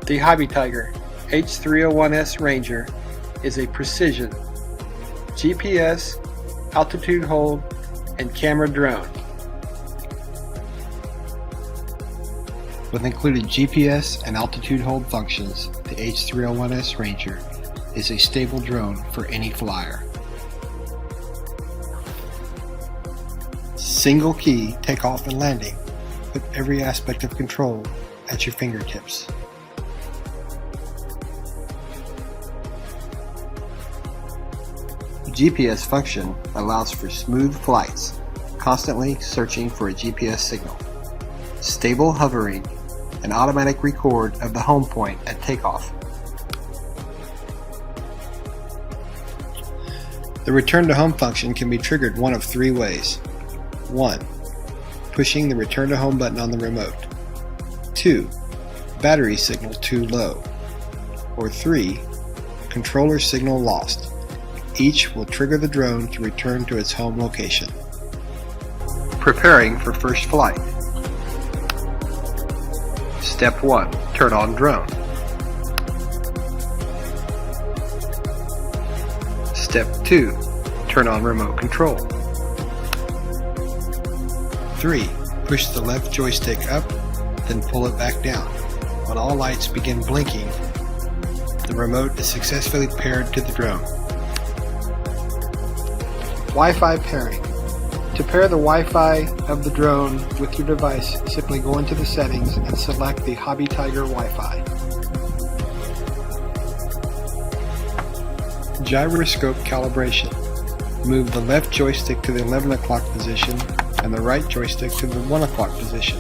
The Hobbytiger H301S Ranger is a precision GPS, altitude hold, and camera drone. With included GPS and altitude hold functions, the H301S Ranger is a stable drone for any flyer. Single key takeoff and landing with every aspect of control at your fingertips. The GPS function allows for smooth flights, constantly searching for a GPS signal, stable hovering, and automatic record of the home point at takeoff. The return to home function can be triggered one of three ways. 1. Pushing the return to home button on the remote. 2. Battery signal too low. Or 3. Controller signal lost. Each will trigger the drone to return to its home location. Preparing for first flight. Step 1. Turn on drone. Step 2. Turn on remote control. 3. Push the left joystick up, then pull it back down. When all lights begin blinking, the remote is successfully paired to the drone. Wi-Fi pairing. To pair the Wi-Fi of the drone with your device, simply go into the settings and select the Hobbytiger Wi-Fi. Gyroscope calibration. Move the left joystick to the 11 o'clock position and the right joystick to the 1 o'clock position.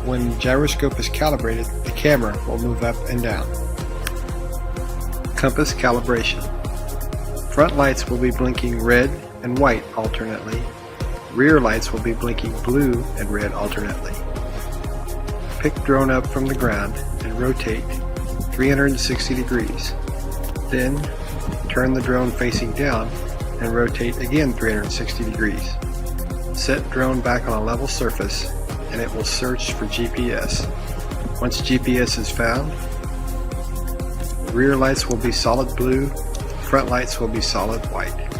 When gyroscope is calibrated, the camera will move up and down. Compass calibration. Front lights will be blinking red and white alternately. Rear lights will be blinking blue and red alternately. Pick drone up from the ground and rotate 360 degrees. Then turn the drone facing down and rotate again 360 degrees. Set drone back on a level surface and it will search for GPS. Once GPS is found, rear lights will be solid blue, front lights will be solid white.